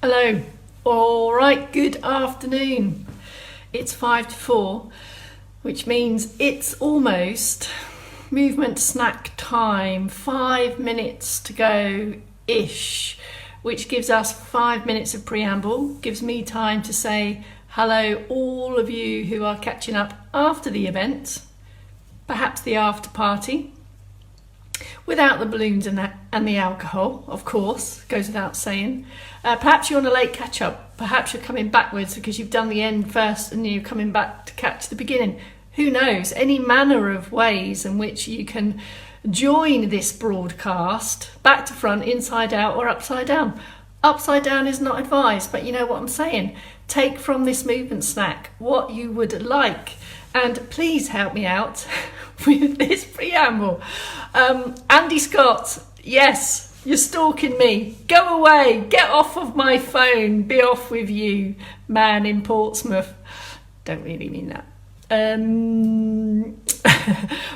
Hello. All right, good afternoon. It's 5 to 4, which means it's almost movement snack time. 5 minutes to go-ish, which gives us 5 minutes of preamble, gives me time to say hello, all of you who are catching up after the event, perhaps the after party, without the balloons and the alcohol, of course, goes without saying. Perhaps you're on a late catch-up. Perhaps you're coming backwards because you've done the end first and you're coming back to catch the beginning. Who knows? Any manner of ways in which you can join this broadcast, back to front, inside out or upside down. Upside down is not advised, but you know what I'm saying. Take from this movement snack what you would like. And please help me out with this preamble. Andy Scott, yes, you're stalking me. Go away. Get off of my phone. Be off with you, man in Portsmouth. Don't really mean that.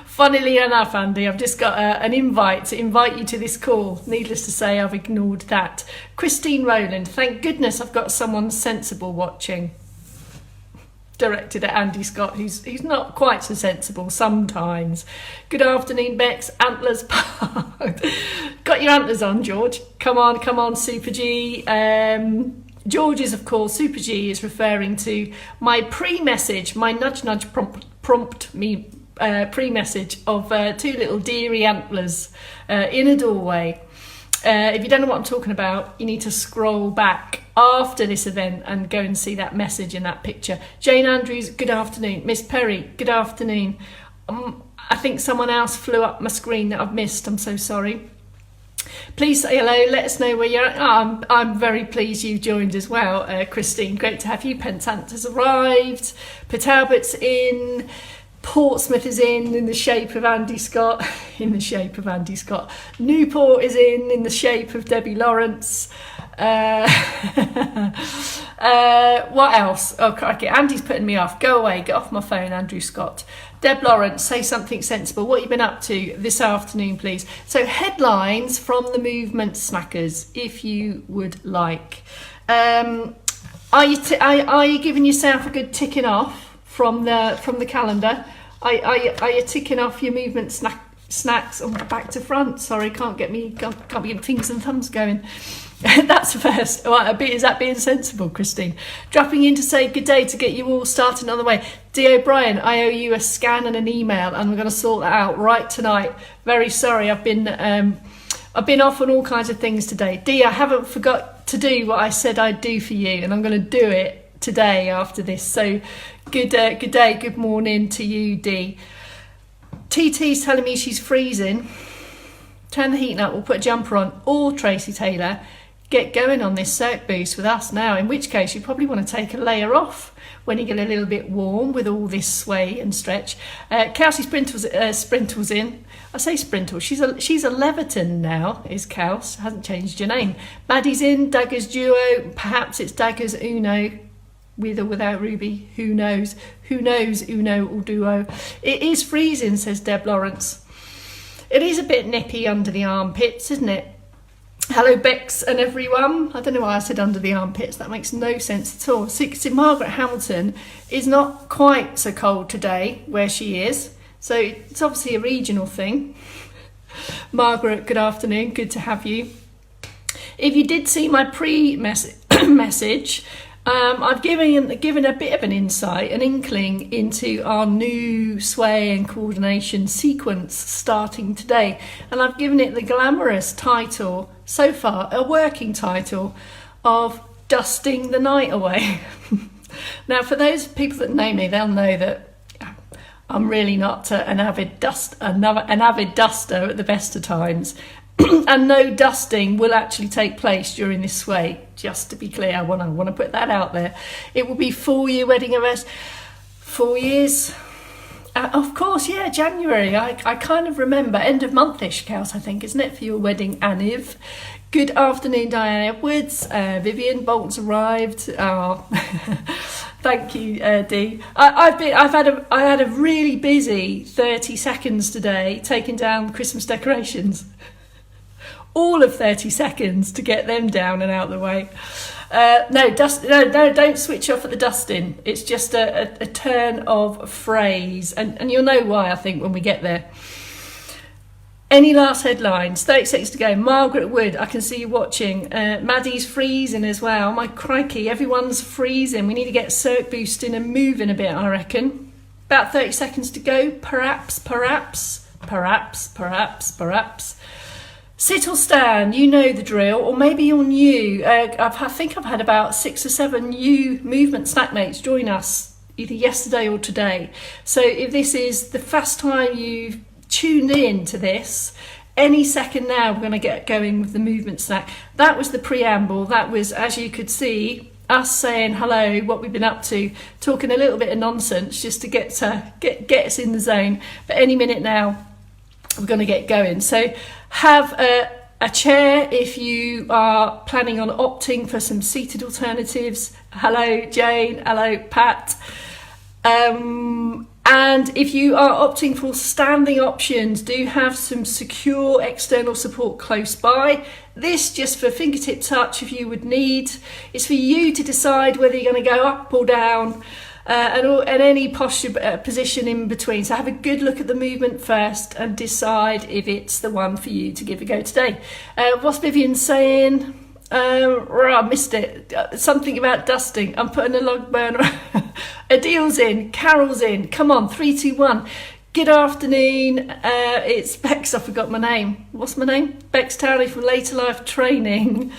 Funnily enough, Andy, I've just got an invite to invite you to this call. Needless to say, I've ignored that. Christine Rowland, thank goodness I've got someone sensible watching. Directed at Andy Scott, who's not quite so sensible sometimes. Good afternoon, Bex. Antlers Park. Got your antlers on, George. Come on, Super G. George is, of course, Super G is referring to my pre-message, my nudge prompt me pre-message of two little deery antlers in a doorway. If you don't know what I'm talking about, you need to scroll back after this event and go and see that message in that picture. Jane Andrews, good afternoon. Miss Perry, good afternoon. I think someone else flew up my screen that I've missed. I'm so sorry. Please say hello. Let us know where you're at. I'm very pleased you've joined as well, Christine. Great to have you. Penzance has arrived. Port Albert's in. Portsmouth is in the shape of Andy Scott. Newport is in the shape of Debbie Lawrence. What else? Oh, crikey. Andy's putting me off. Go away. Get off my phone, Andrew Scott. Deb Lawrence, say something sensible. What have you been up to this afternoon, please? So headlines from the movement snackers, if you would like. Are you giving yourself a good ticking off from the calendar? Are you ticking off your movement snacks? Oh, back to front. Sorry, can't be getting fingers and thumbs going. That's first. Is that being sensible, Christine? Dropping in to say good day to get you all started on the way. D. O'Brien, I owe you a scan and an email, and we're going to sort that out right tonight. Very sorry, I've been off on all kinds of things today. D, I haven't forgot to do what I said I'd do for you, and I'm going to do it today after this. So good day, good morning to you, D. TT's telling me she's freezing. Turn the heating up, we'll put a jumper on. Or Tracy Taylor, get going on this Cirque boost with us now, in which case you probably want to take a layer off when you get a little bit warm with all this sway and stretch. Kelsey Sprintle's in. I say Sprintle, she's a Leverton now, is Kels, hasn't changed your name. Maddie's in, Daggers Duo, perhaps it's Daggers Uno, with or without Ruby, who knows? Who knows, Uno or Duo? It is freezing, says Deb Lawrence. It is a bit nippy under the armpits, isn't it? Hello, Bex and everyone. I don't know why I said under the armpits. That makes no sense at all. See, Margaret Hamilton is not quite so cold today where she is. So it's obviously a regional thing. Margaret, good afternoon. Good to have you. If you did see my pre-message, I've given a bit of an insight, an inkling into our new sway and coordination sequence starting today. And I've given it the glamorous title, so far, a working title, of Dusting the Night Away. Now, for those people that know me, they'll know that I'm really not an avid duster at the best of times. And no dusting will actually take place during this sway. Just to be clear, I want to put that out there. It will be 4-year wedding anniversary. 4 years. Of course, yeah, January. I kind of remember end of month-ish, Kels, I think, isn't it, for your wedding, Aniv? Good afternoon, Diane Edwards. Vivian Bolton's arrived. Oh. Thank you, Dee. I had a really busy 30 seconds today taking down Christmas decorations. all of 30 seconds to get them down and out the way. No, don't switch off at the dusting. It's just a turn of phrase, and you'll know why, I think, when we get there. Any last headlines? 30 seconds to go. Margaret Wood, I can see you watching. Maddie's freezing as well. My crikey, everyone's freezing. We need to get circ boosting and moving a bit, I reckon. About 30 seconds to go. Perhaps. Sit or stand, you know the drill, or maybe you're new. I think I've had about 6 or 7 new movement snack mates join us either yesterday or today. So if this is the first time you've tuned in to this, any second now we're going to get going with the movement snack. That was the preamble. That was, as you could see, us saying hello, what we've been up to, talking a little bit of nonsense just to get us in the zone. But any minute now we're going to get going. So have a chair if you are planning on opting for some seated alternatives. Hello Jane, hello Pat. And if you are opting for standing options, do have some secure external support close by. This, just for fingertip touch if you would need. It's for you to decide whether you're going to go up or down, and any posture position in between. So have a good look at the movement first and decide if it's the one for you to give a go today. What's Vivian saying? I missed it. Something about dusting. I'm putting a log burner. Adil's in. Carol's in. Come on, 3, 2, 1. Good afternoon. It's Bex. I forgot my name. What's my name? Bex Townley from Later Life Training.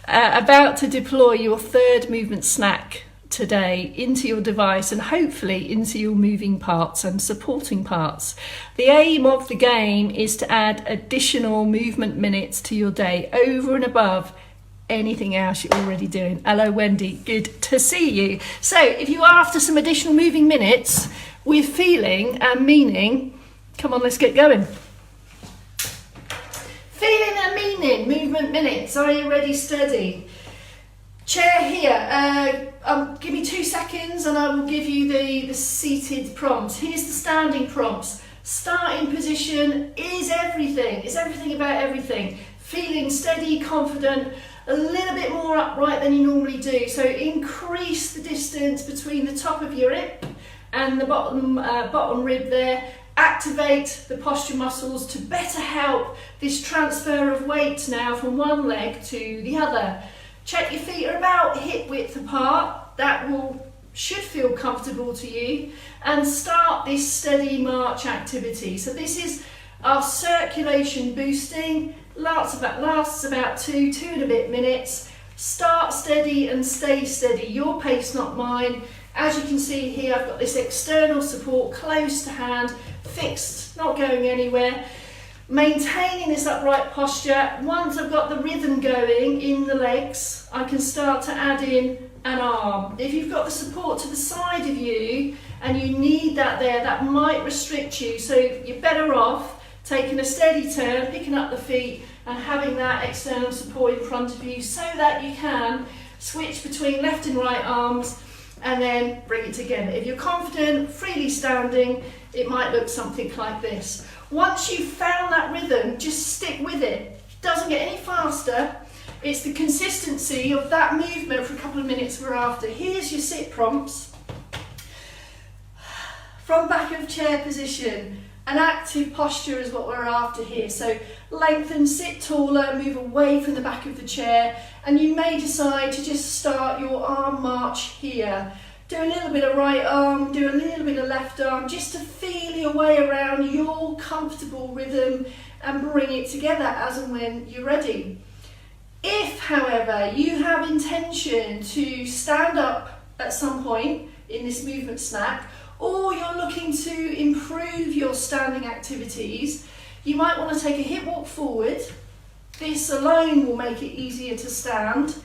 About to deploy your third movement snack today into your device and hopefully into your moving parts and supporting parts. The aim of the game is to add additional movement minutes to your day over and above anything else you're already doing. Hello Wendy, good to see you. So if you are after some additional moving minutes with feeling and meaning, come on, let's get going. Feeling and meaning, movement minutes. Are you ready, steady? Chair here. Give me 2 seconds and I will give you the seated prompts. Here's the standing prompts. Starting position is everything. It's everything about everything. Feeling steady, confident, a little bit more upright than you normally do. So increase the distance between the top of your hip and the bottom rib there. Activate the posture muscles to better help this transfer of weight now from one leg to the other. Check your feet are about hip width apart. That should feel comfortable to you. And start this steady march activity. So this is our circulation boosting. Lasts about 2 and a bit minutes. Start steady and stay steady. Your pace, not mine. As you can see here, I've got this external support close to hand, fixed, not going anywhere. Maintaining this upright posture. Once I've got the rhythm going in the legs, I can start to add in an arm. If you've got the support to the side of you and you need that there, that might restrict you. So you're better off taking a steady turn, picking up the feet and having that external support in front of you so that you can switch between left and right arms and then bring it together. If you're confident, freely standing, it might look something like this. Once you've found that rhythm, just stick with it. It doesn't get any faster. It's the consistency of that movement for a couple of minutes we're after. Here's your sit prompts. From back of chair position. An active posture is what we're after here. So lengthen, sit taller, move away from the back of the chair, and you may decide to just start your arm march here. Do a little bit of right arm, do a little bit of left arm, just to feel your way around your comfortable rhythm and bring it together as and when you're ready. If, however, you have intention to stand up at some point in this movement snack, or you're looking to improve your standing activities, you might want to take a hip walk forward. This alone will make it easier to stand.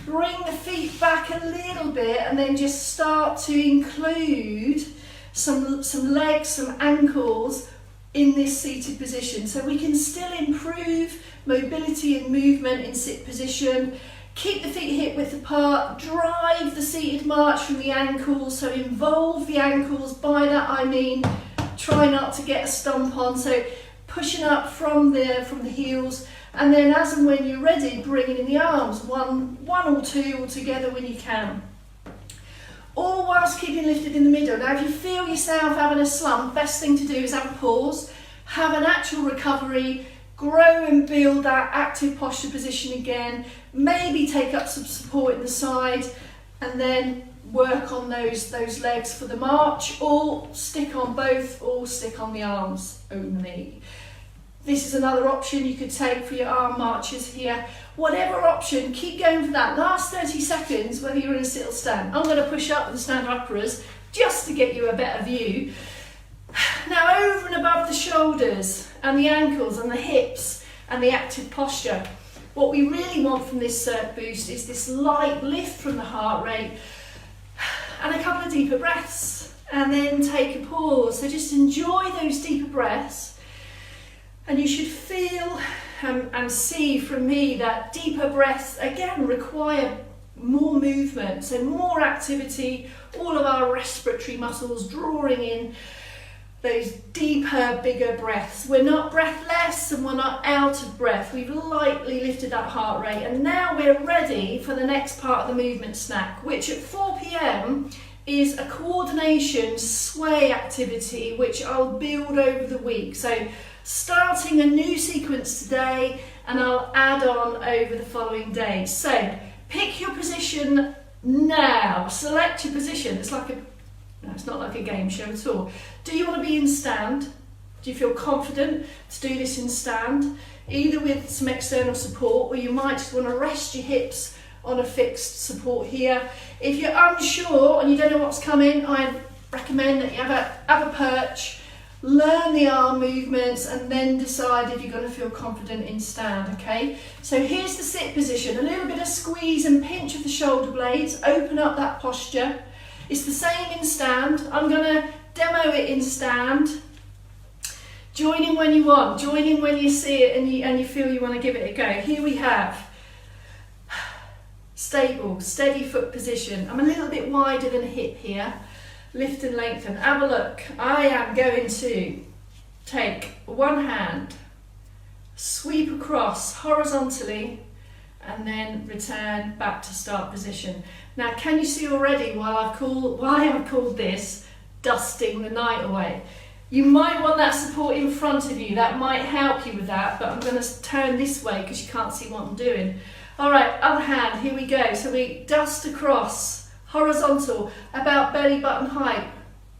Bring the feet back a little bit and then just start to include some legs, some ankles in this seated position. So we can still improve mobility and movement in sit position. Keep the feet hip width apart, drive the seated march from the ankles, so involve the ankles. By that I mean try not to get a stomp on, so pushing up from the heels And then as and when you're ready, bring in the arms, one or two all together when you can. All whilst keeping lifted in the middle. Now if you feel yourself having a slump, best thing to do is have a pause, have an actual recovery, grow and build that active posture position again, maybe take up some support in the side, and then work on those legs for the march, or stick on both, or stick on the arms only. This is another option you could take for your arm marches here. Whatever option, keep going for that. Last 30 seconds, whether you're in a sit or stand. I'm going to push up with the stand-uppers just to get you a better view. Now over and above the shoulders and the ankles and the hips and the active posture, what we really want from this circ boost is this light lift from the heart rate and a couple of deeper breaths, and then take a pause. So just enjoy those deeper breaths, and you should feel and see from me that deeper breaths again require more movement, so more activity, all of our respiratory muscles drawing in those deeper, bigger breaths. We're not breathless and we're not out of breath. We've lightly lifted that heart rate, and now we're ready for the next part of the movement snack, which at 4 p.m. is a coordination sway activity which I'll build over the week. So starting a new sequence today, and I'll add on over the following days. So pick your position now, select your position. No, it's not like a game show at all. Do you want to be in stand? Do you feel confident to do this in stand? Either with some external support, or you might just want to rest your hips on a fixed support here. If you're unsure and you don't know what's coming, I recommend that you have a perch, learn the arm movements, and then decide if you're going to feel confident in stand, okay? So here's the sit position. A little bit of squeeze and pinch of the shoulder blades, open up that posture. It's the same in stand. I'm going to demo it in stand. Join in when you want. Join in when you see it and you feel you want to give it a go. Here we have stable, steady foot position. I'm a little bit wider than a hip here. Lift and lengthen. Have a look. I am going to take one hand, sweep across horizontally, and then return back to start position. Now, can you see already why I've called this dusting the night away? You might want that support in front of you. That might help you with that, but I'm going to turn this way because you can't see what I'm doing. All right, other hand, here we go. So we dust across, horizontal, about belly button height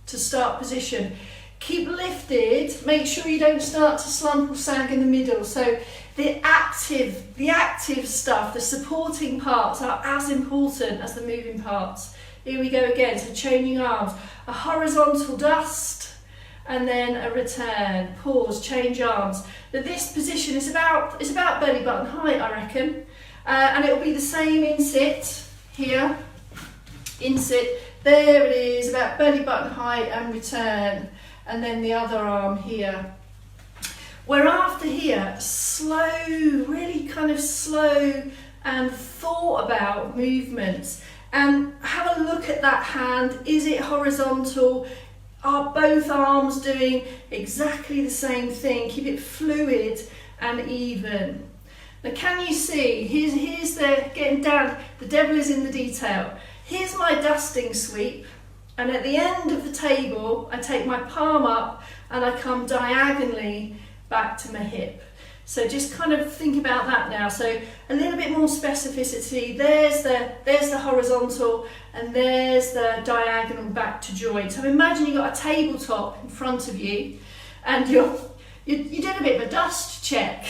to start position. Keep lifted, make sure you don't start to slump or sag in the middle. So the active stuff, the supporting parts are as important as the moving parts. Here we go again, so changing arms, a horizontal dust, and then a return, pause, change arms. Now this position is about belly button height, I reckon. And it'll be the same in sit, here, in sit, there it is, about belly button height and return. And then the other arm here. We're after here, slow, really kind of slow and thought about movements. And have a look at that hand. Is it horizontal? Are both arms doing exactly the same thing? Keep it fluid and even. Now can you see, here's the, getting down, the devil is in the detail. Here's my dusting sweep. And at the end of the table, I take my palm up and I come diagonally back to my hip. So just kind of think about that now. So a little bit more specificity. There's the horizontal, and there's the diagonal back to join. So imagine you've got a tabletop in front of you, and you did a bit of a dust check.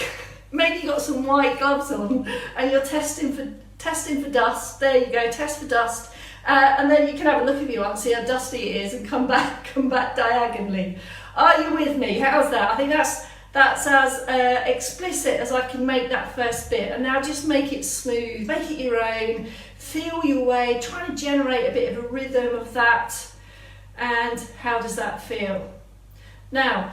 Maybe you got some white gloves on, and you're testing for dust. There you go, test for dust. And then you can have a look if you want, see how dusty it is, and come back diagonally. Are you with me? How's that? I think that's as explicit as I can make that first bit. And now just make it smooth, make it your own, feel your way, try to generate a bit of a rhythm of that. And how does that feel? Now,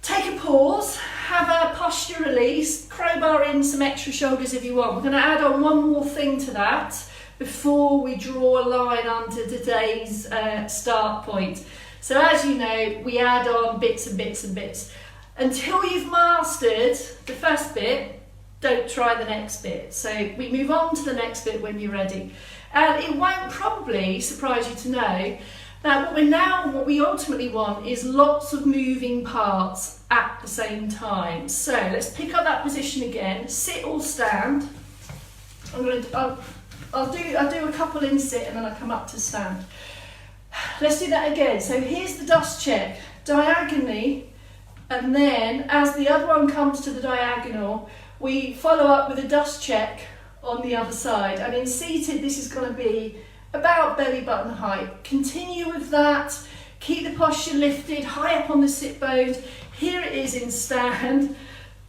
take a pause, have a posture release, crowbar in some extra shoulders if you want. We're going to add on one more thing to that before we draw a line onto today's start point. So as you know, we add on bits and bits and bits until you've mastered the first bit. don't try the next bit. So we move on to the next bit when you're ready. And it won't probably surprise you to know that what we ultimately want is lots of moving parts at the same time. So let's pick up that position again, sit or stand. I'll do a couple in sit and then I'll come up to stand. Let's do that again. So here's the dust check, diagonally, and then as the other one comes to the diagonal, we follow up with a dust check on the other side. And in seated, this is going to be about belly button height. Continue with that. Keep the posture lifted, high up on the sit bones. Here it is in stand.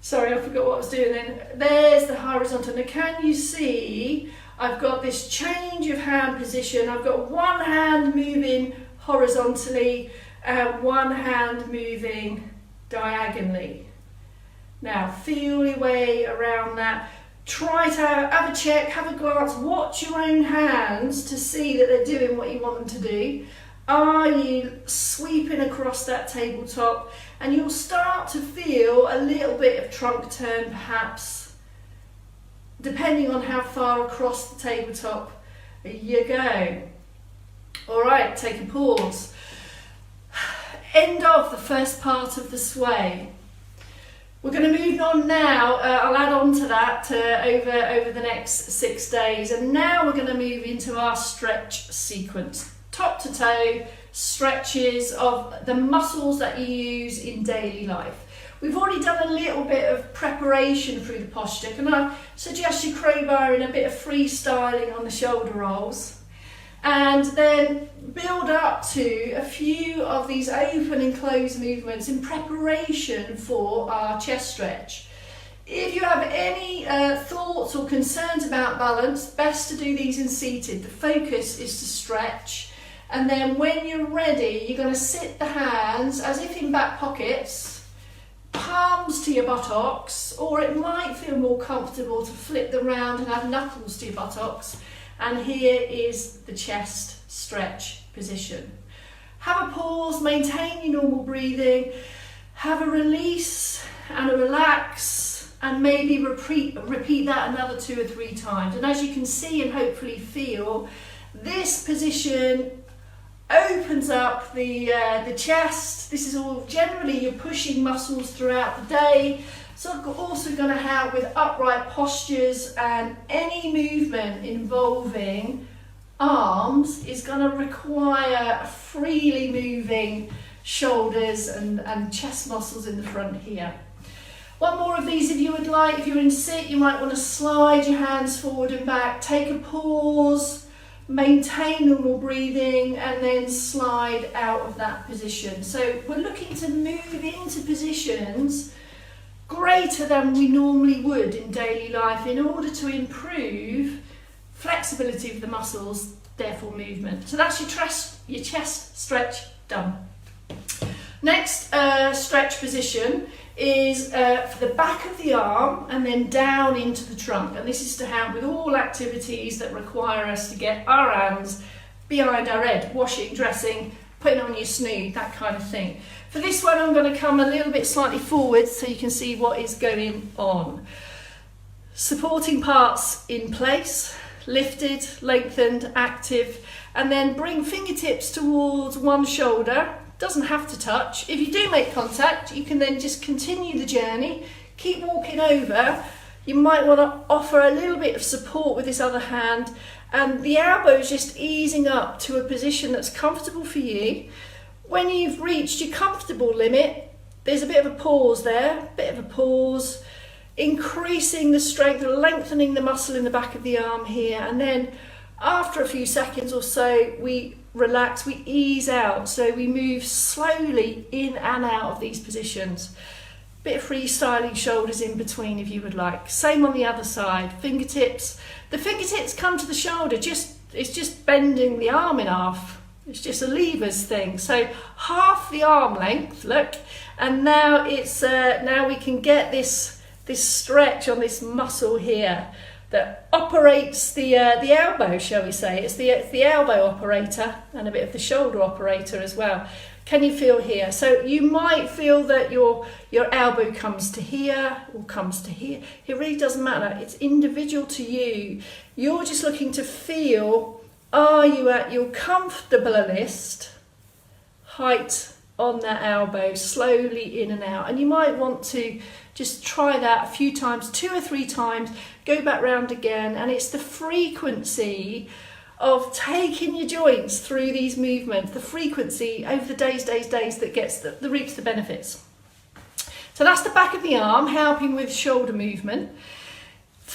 Sorry, I forgot what I was doing then. There's the horizontal. Now, can you see I've got this change of hand position? I've got one hand moving horizontally and one hand moving diagonally. Now, feel your way around that. Try to have a check, have a glance, watch your own hands to see that they're doing what you want them to do. Are you sweeping across that tabletop? And you'll start to feel a little bit of trunk turn perhaps, depending on how far across the tabletop you go. All right, take a pause. End of the first part of the sway. We're going to move on now. I'll add on to that over the next 6 days. And now we're going to move into our stretch sequence. Top to toe stretches of the muscles that you use in daily life. We've already done a little bit of preparation through the posture. Can I suggest you crowbar in a bit of freestyling on the shoulder rolls? And then build up to a few of these open and close movements in preparation for our chest stretch. If you have any thoughts or concerns about balance, best to do these in seated. The focus is to stretch. And then when you're ready, you're going to sit the hands as if in back pockets, palms to your buttocks, or it might feel more comfortable to flip them round and have knuckles to your buttocks. And here is the chest stretch position. Have a pause, maintain your normal breathing, have a release and a relax, and maybe repeat that another 2 or 3 times. And as you can see and hopefully feel, this position opens up the chest. This is all generally you're pushing muscles throughout the day. So I'm also going to help with upright postures, and any movement involving arms is going to require freely moving shoulders and chest muscles in the front here. One more of these if you would like. If you're in sit, you might want to slide your hands forward and back, take a pause, maintain normal breathing, and then slide out of that position. So we're looking to move into positions greater than we normally would in daily life in order to improve flexibility of the muscles, therefore movement. So that's your chest stretch done. Next stretch position is for the back of the arm and then down into the trunk. And this is to help with all activities that require us to get our hands behind our head, washing, dressing, putting on your snood, that kind of thing. For this one, I'm going to come a little bit slightly forward so you can see what is going on. Supporting parts in place, lifted, lengthened, active, and then bring fingertips towards one shoulder. Doesn't have to touch. If you do make contact, you can then just continue the journey, keep walking over. You might want to offer a little bit of support with this other hand, and the elbows just easing up to a position that's comfortable for you. When you've reached your comfortable limit, there's a bit of a pause there, increasing the strength, lengthening the muscle in the back of the arm here, and then after a few seconds or so, we relax, we ease out, so we move slowly in and out of these positions. Bit of freestyling shoulders in between if you would like. Same on the other side, fingertips. The fingertips come to the shoulder, it's just bending the arm in half. It's just a levers thing. So half the arm length, look, and now it's now we can get this stretch on this muscle here. that operates the elbow, shall we say. It's the elbow operator and a bit of the shoulder operator as well. Can you feel here? So you might feel that your elbow comes to here or comes to here. It really doesn't matter. It's individual to you. You're just looking to feel, are you at your comfortablest height on that elbow, slowly in and out. And you might want to just try that a few times, 2 or 3 times, go back round again. And it's the frequency of taking your joints through these movements, the frequency over the days that gets that reaps the benefits. So that's the back of the arm, helping with shoulder movement.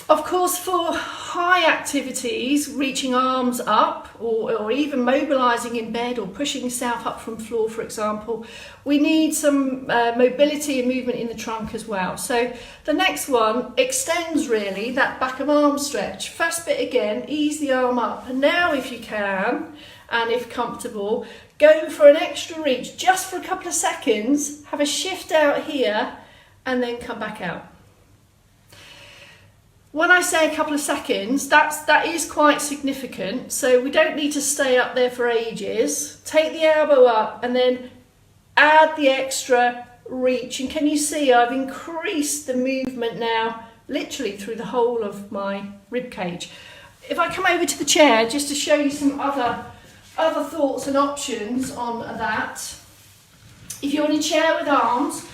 Of course, for high activities, reaching arms up or even mobilising in bed or pushing yourself up from floor, for example, we need some mobility and movement in the trunk as well. So the next one extends really that back of arm stretch. First bit again, ease the arm up. And now if you can, and if comfortable, go for an extra reach just for a couple of seconds, have a shift out here and then come back out. When I say a couple of seconds, that is quite significant. So we don't need to stay up there for ages. Take the elbow up and then add the extra reach. And can you see I've increased the movement now, literally through the whole of my rib cage. If I come over to the chair, just to show you some other thoughts and options on that. If you're in a chair with arms,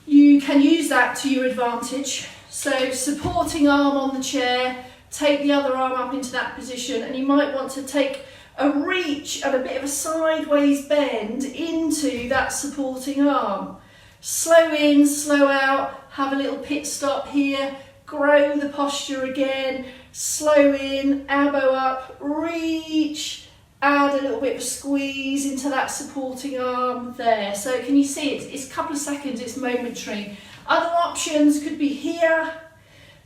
you can use that to your advantage. So supporting arm on the chair, take the other arm up into that position, and you might want to take a reach and a bit of a sideways bend into that supporting arm. Slow in, slow out, have a little pit stop here, grow the posture again, slow in, elbow up, reach, add a little bit of squeeze into that supporting arm there. So can you see it's a couple of seconds, it's momentary. Other options could be here,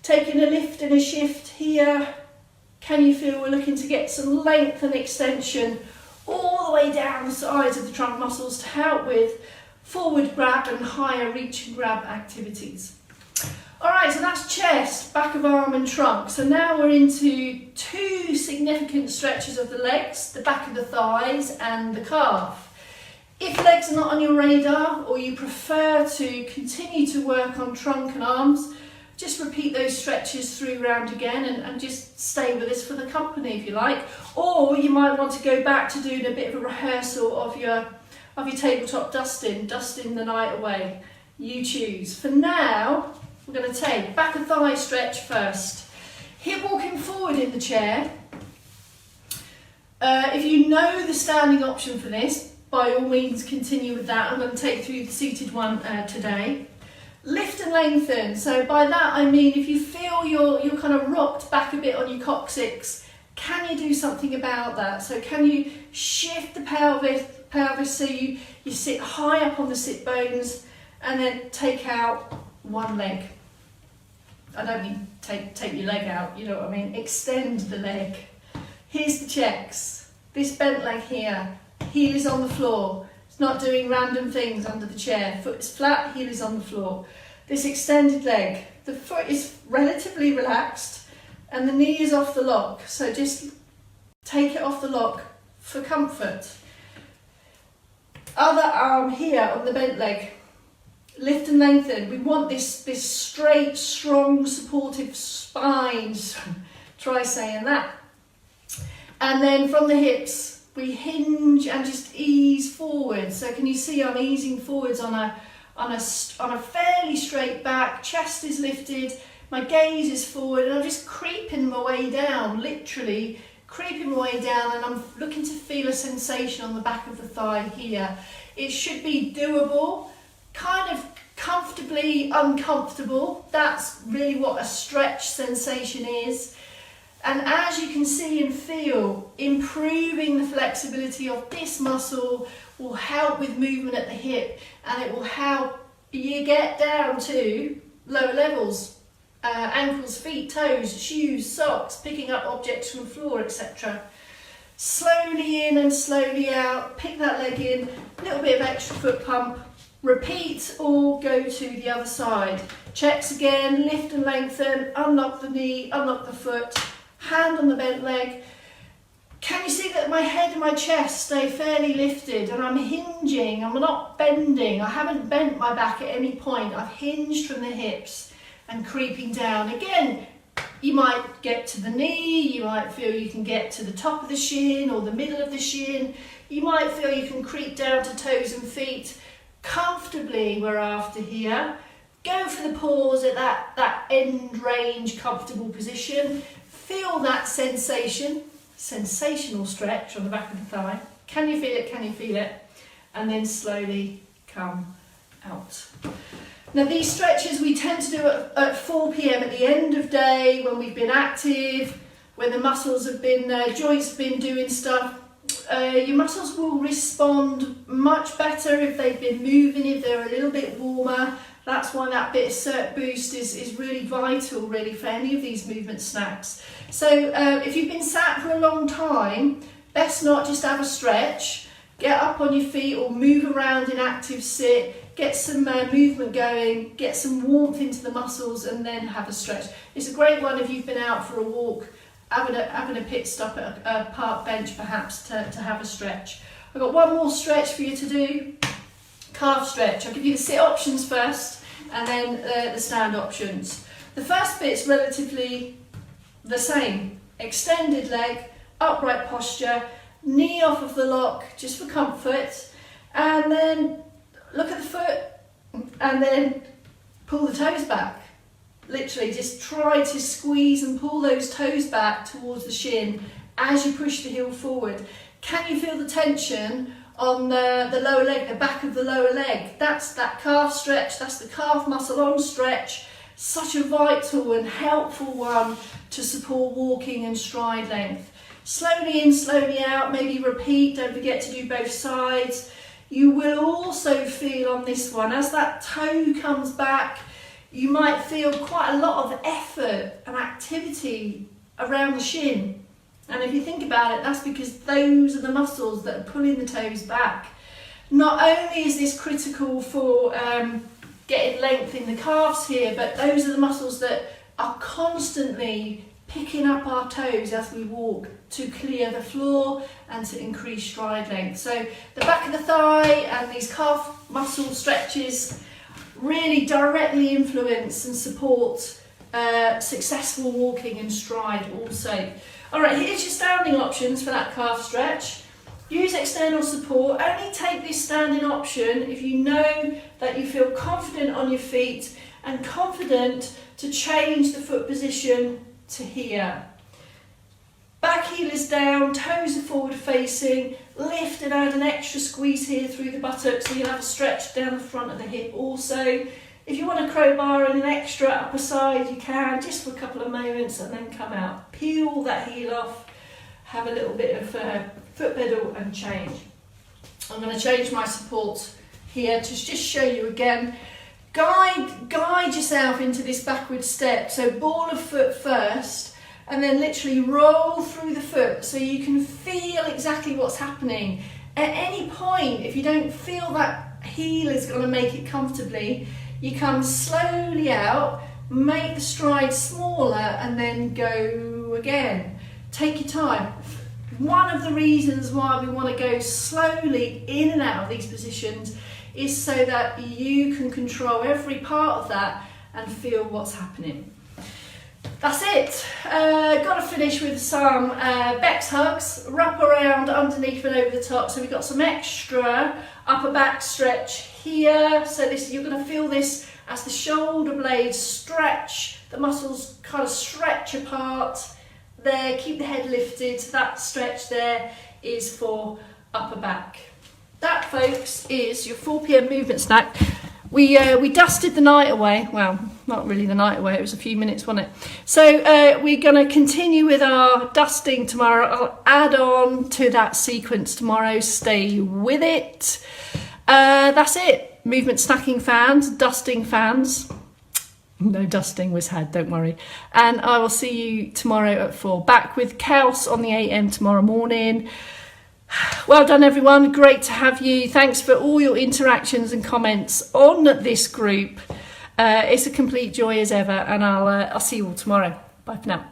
taking a lift and a shift here. Can you feel we're looking to get some length and extension all the way down the sides of the trunk muscles to help with forward grab and higher reach and grab activities. All right, so that's chest, back of arm and trunk. So now we're into 2 significant stretches of the legs, the back of the thighs and the calf. If legs are not on your radar or you prefer to continue to work on trunk and arms, just repeat those stretches through round again and just stay with us for the company if you like. Or you might want to go back to doing a bit of a rehearsal of your tabletop dusting the night away. You choose. For now, we're going to take back of thigh stretch first. Hip walking forward in the chair. If you know the standing option for this, by all means continue with that. I'm going to take through the seated one today. Lift and lengthen. So by that I mean if you feel you're kind of rocked back a bit on your coccyx, can you do something about that? So can you shift the pelvis so you sit high up on the sit bones and then take out one leg. I don't mean take your leg out, you know what I mean? Extend the leg. Here's the checks. This bent leg here. Heel is on the floor. It's not doing random things under the chair. Foot is flat, heel is on the floor. This extended leg, the foot is relatively relaxed and the knee is off the lock. So just take it off the lock for comfort. Other arm here on the bent leg. Lift and lengthen. We want this straight, strong, supportive spine. Try saying that. And then from the hips, we hinge and just ease forward. So can you see I'm easing forwards on a fairly straight back, chest is lifted, my gaze is forward, and I'm just creeping my way down, literally creeping my way down, and I'm looking to feel a sensation on the back of the thigh here. It should be doable, kind of comfortably uncomfortable. That's really what a stretch sensation is. And as you can see and feel, improving the flexibility of this muscle will help with movement at the hip, and it will help you get down to lower levels, ankles, feet, toes, shoes, socks, picking up objects from the floor, etc. Slowly in and slowly out, pick that leg in, a little bit of extra foot pump, Repeat or go to the other side. Checks again, lift and lengthen, unlock the knee, unlock the foot, hand on the bent leg. Can you see that my head and my chest stay fairly lifted and I'm hinging, I'm not bending, I haven't bent my back at any point, I've hinged from the hips and creeping down. Again, you might get to the knee, you might feel you can get to the top of the shin or the middle of the shin, you might feel you can creep down to toes and feet. Comfortably we're after here. Go for the pause at that end range comfortable position. Feel that sensation, sensational stretch on the back of the thigh. Can you feel it? Can you feel it? And then slowly come out. Now these stretches we tend to do at 4 p.m. at the end of day when we've been active, when the muscles have been, joints have been doing stuff. Your muscles will respond much better if they've been moving, if they're a little bit warmer. That's why that bit of circ boost is really vital really for any of these movement snacks. So if you've been sat for a long time, best not just have a stretch. Get up on your feet or move around in active sit, get some movement going, get some warmth into the muscles and then have a stretch. It's a great one if you've been out for a walk, having a pit stop at a park bench perhaps to have a stretch. I've got one more stretch for you to do, calf stretch. I'll give you the sit options first and then the stand options. The first bit's relatively the same. Extended leg, upright posture, knee off of the lock just for comfort, and then look at the foot and then pull the toes back. Literally just try to squeeze and pull those toes back towards the shin as you push the heel forward. Can you feel the tension on the lower leg, the back of the lower leg? That's that calf stretch, that's the calf muscle on stretch. Such a vital and helpful one to support walking and stride length. Slowly in, slowly out, maybe repeat, don't forget to do both sides. You will also feel on this one, as that toe comes back, you might feel quite a lot of effort and activity around the shin. And if you think about it, that's because those are the muscles that are pulling the toes back. Not only is this critical for getting length in the calves here, but those are the muscles that are constantly picking up our toes as we walk to clear the floor and to increase stride length. So the back of the thigh and these calf muscle stretches really directly influence and support successful walking and stride also. All right, here's your standing options for that calf stretch. Use external support. Only take this standing option if you know that you feel confident on your feet and confident to change the foot position to here. Back heel is down, toes are forward facing, lift and add an extra squeeze here through the buttocks so you'll have a stretch down the front of the hip also. If you want a crowbar in an extra upper side, you can, just for a couple of moments and then come out. Peel that heel off, have a little bit of foot pedal and change. I'm going to change my support here to just show you again. Guide yourself into this backward step, so ball of foot first and then literally roll through the foot so you can feel exactly what's happening. At any point, if you don't feel that heel is going to make it comfortably, you come slowly out, make the stride smaller and then go again. Take your time. One of the reasons why we want to go slowly in and out of these positions is so that you can control every part of that and feel what's happening. That's it. Got to finish with some Beck's hugs. Wrap around underneath and over the top. So we've got some extra upper back stretch here. So this, you're going to feel this as the shoulder blades stretch. The muscles kind of stretch apart. There, keep the head lifted. That stretch there is for upper back. That, folks, is your 4 p.m. movement snack. We dusted the night away. Well, not really the night away. It was a few minutes, wasn't it? So we're going to continue with our dusting tomorrow. I'll add on to that sequence tomorrow. Stay with it. That's it. Movement snacking fans, dusting fans. No dusting was had, don't worry. And I will see you tomorrow at 4. Back with Chaos on the AM tomorrow morning. Well done, everyone. Great to have you. Thanks for all your interactions and comments on this group. It's a complete joy as ever, and I'll see you all tomorrow. Bye for now.